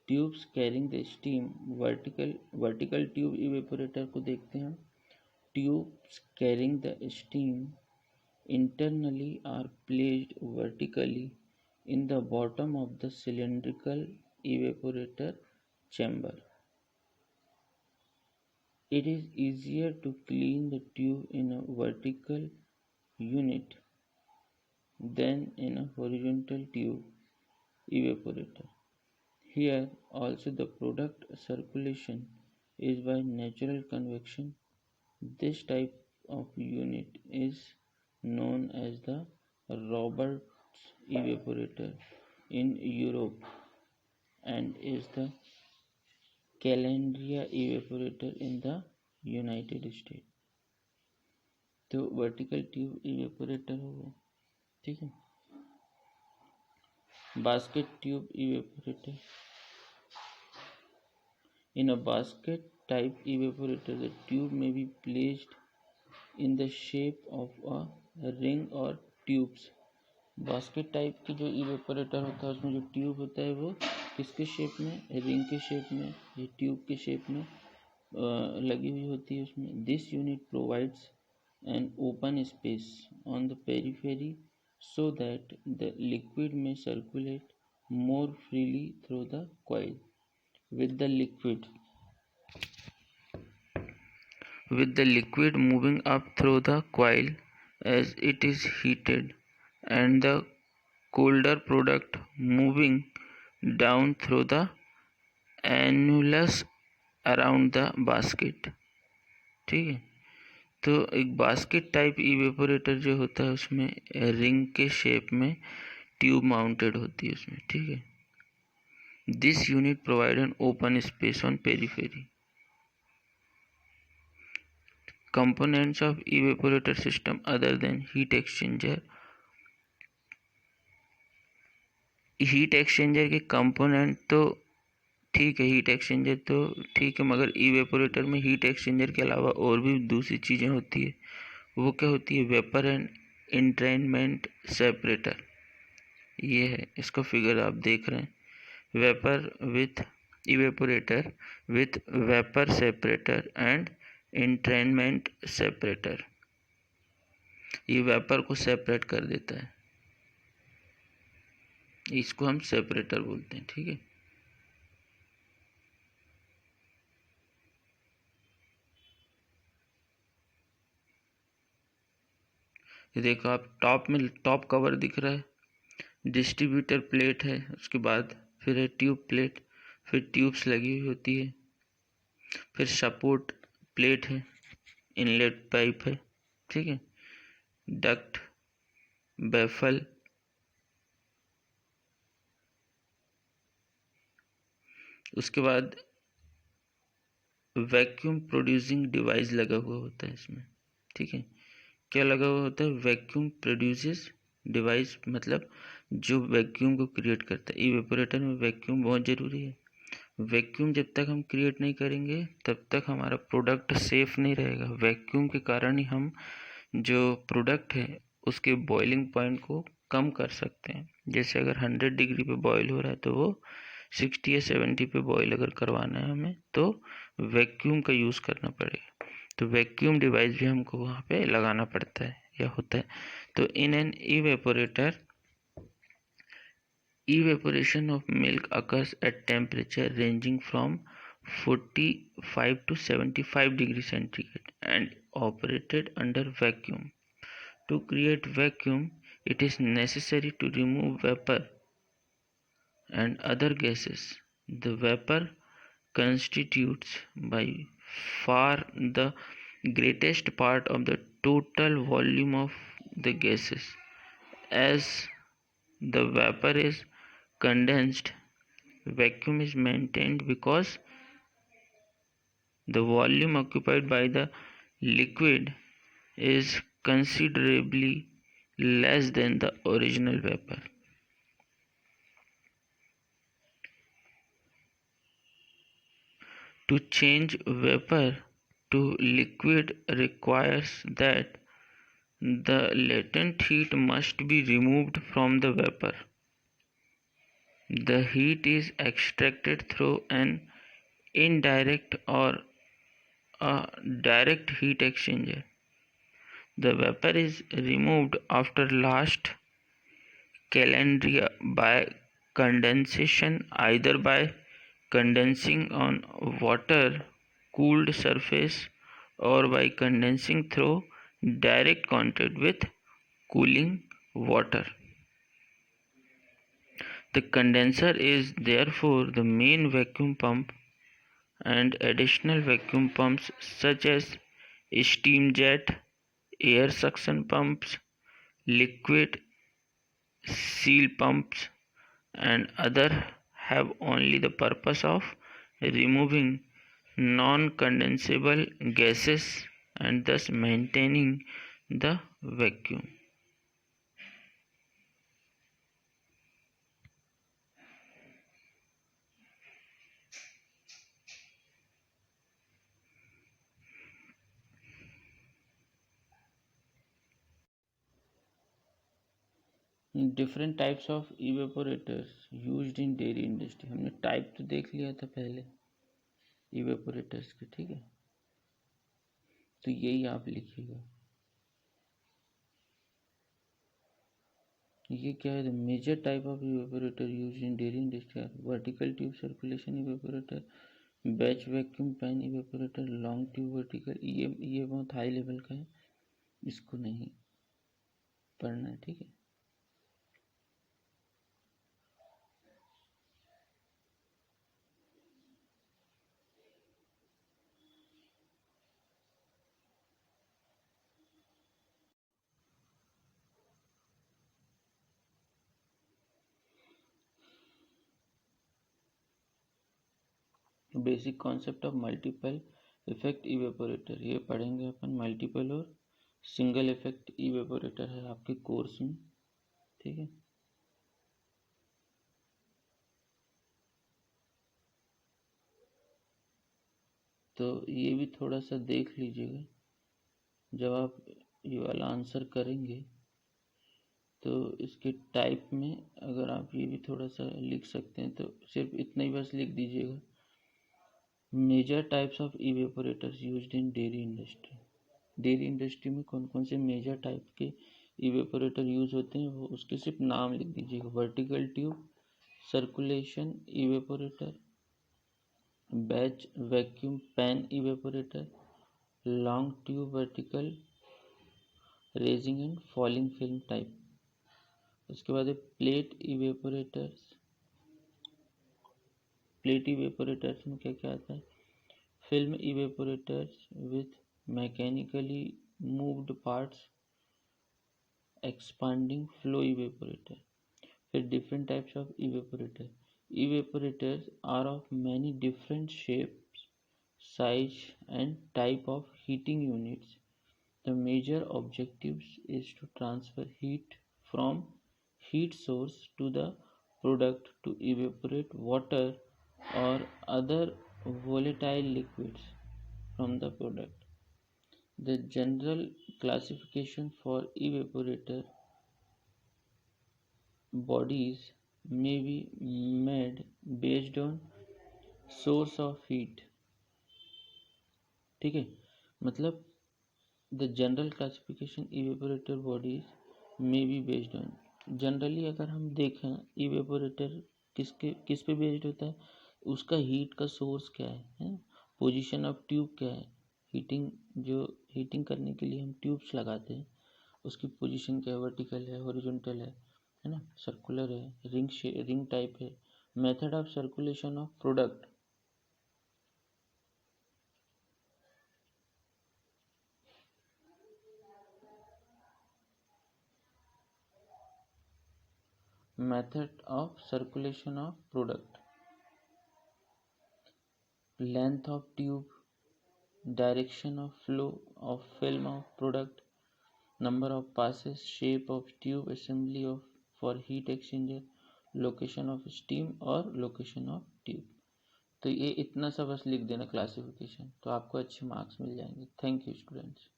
Tubes carrying the steam, vertical tube evaporator को देखते हैं। Tubes carrying the steam internally are placed vertically in the bottom of the cylindrical evaporator chamber. It is easier to clean the tube in a vertical unit than in a horizontal tube evaporator. Here also the product circulation is by natural convection. This type of unit is known as the Roberts evaporator in Europe and is the Calandria evaporator in the United States. तो vertical tube evaporator हो गया, ठीक है। Basket tube evaporator, in a basket type evaporator the tube may be placed in the shape of a ring or tubes. Basket type की जो evaporator होता है उसमें जो ट्यूब होता है वो किसके शेप में, रिंग के शेप में या ट्यूब के शेप में लगी हुई होती है उसमें। This unit provides an open space on the periphery so that the liquid may circulate more freely through the coil. With the liquid moving up through the coil as it is heated and the colder product moving down through the annulus around the basket, ठीक है। तो एक basket type evaporator जो होता है उसमें ring के shape में ट्यूब माउंटेड होती है उसमें, ठीक है। This unit provide an open space on periphery. Components of evaporator system other than heat exchanger. Heat exchanger के कंपोनेंट तो ठीक है, हीट एक्सचेंजर तो ठीक है, मगर इवेपोरेटर में हीट एक्सचेंजर के अलावा और भी दूसरी चीज़ें होती है। वो क्या होती है, वेपर एंड एंट्रेनमेंट सेपरेटर। ये है, इसका फिगर आप देख रहे हैं। Vapour with evaporator with vapour separator and entrainment separator, ये वेपर को सेपरेट कर देता है, इसको हम सेपरेटर बोलते हैं, ठीक है। ये देखो आप टॉप कवर दिख रहा है, डिस्ट्रीब्यूटर प्लेट है, उसके बाद फिर है ट्यूब प्लेट, फिर ट्यूब्स लगी हुई होती है, फिर सपोर्ट प्लेट है, इनलेट पाइप है, ठीक है, डक्ट, बैफल, उसके बाद वैक्यूम प्रोड्यूसिंग डिवाइस लगा हुआ होता है इसमें, ठीक है। क्या लगा हुआ होता है, वैक्यूम प्रोड्यूसेस डिवाइस, मतलब जो वैक्यूम को क्रिएट करता है। इवेपोरेटर में वैक्यूम बहुत ज़रूरी है। वैक्यूम जब तक हम क्रिएट नहीं करेंगे तब तक हमारा प्रोडक्ट सेफ नहीं रहेगा। वैक्यूम के कारण ही हम जो प्रोडक्ट है उसके बॉइलिंग पॉइंट को कम कर सकते हैं। जैसे अगर 100 डिग्री पे बॉयल हो रहा है तो वो 60 या 70 पे बॉयल अगर करवाना है हमें तो वैक्यूम का यूज़ करना पड़ेगा। तो वैक्यूम डिवाइस भी हमको वहाँ पे लगाना पड़ता है या होता है। तो in an evaporator, evaporation of milk occurs at temperature ranging from 45 to 75 degrees centigrade and operated under vacuum. To create vacuum, it is necessary to remove vapor and other gases. The vapor constitutes by far the greatest part of the total volume of the gases. As the vapor is condensed, vacuum is maintained because the volume occupied by the liquid is considerably less than the original vapor. To change vapor to liquid requires that the latent heat must be removed from the vapor. The heat is extracted through an indirect or a direct heat exchanger. The vapor is removed after last calandria by condensation, either by condensing on water cooled surface or by condensing through direct contact with cooling water. The condenser is therefore the main vacuum pump, and additional vacuum pumps such as steam jet, air suction pumps, liquid seal pumps, and other have only the purpose of removing non-condensable gases and thus maintaining the vacuum. Different types of evaporators used in dairy industry. हमने type तो देख लिया था पहले evaporators के, ठीक है, तो यही आप लिखिएगा। ये क्या है? Major type of evaporator used in dairy industry: vertical tube circulation evaporator, batch vacuum pan evaporator, long tube vertical. ये बहुत हाई लेवल का है, इसको नहीं पढ़ना है, ठीक है। Basic concept of multiple effect evaporator, ये पढ़ेंगे अपन। मल्टीपल और सिंगल इफेक्ट इवेपोरेटर है आपके कोर्स में, ठीक है। तो ये भी थोड़ा सा देख लीजिएगा जब आप ये वाला आंसर करेंगे, तो इसके टाइप में अगर आप ये भी थोड़ा सा लिख सकते हैं तो सिर्फ इतना ही बस लिख दीजिएगा। Major types of evaporators used in dairy industry. Dairy industry में कौन कौन से मेजर टाइप के इवेपोरेटर यूज होते हैं वो उसके सिर्फ नाम लिख दीजिएगा। Vertical tube circulation evaporator, batch vacuum pan evaporator, long tube vertical rising and falling film type. उसके बाद है प्लेट इवेपोरेटर्स। प्लेट इवेपोरेटर्स में क्या क्या आता है? Film evaporators with mechanically moved parts, expanding flow evaporator. फिर different types of evaporator. Evaporators are of many different shapes, size and type of heating units. The major objectives is to transfer heat from heat source to the product to evaporate water or other volatile liquids from the product. The general classification for evaporator bodies may be made based on source of heat, ठीक है। मतलब the general classification evaporator bodies may be based on, generally अगर हम देखें evaporator किस पे based होता है, उसका हीट का सोर्स क्या है, पोजीशन ऑफ ट्यूब क्या है, हीटिंग करने के लिए हम ट्यूब्स लगाते हैं उसकी पोजीशन क्या है, वर्टिकल है, हॉरिजॉन्टल है ना, सर्कुलर है, रिंग टाइप है। Method of circulation of product, method of circulation of product, length of tube, direction of flow of film of product, number of passes, shape of tube, assembly of for heat exchanger, location of steam और location of tube। तो ये इतना सा बस लिख देना classification, तो आपको अच्छे मार्क्स मिल जाएंगे। Thank you students.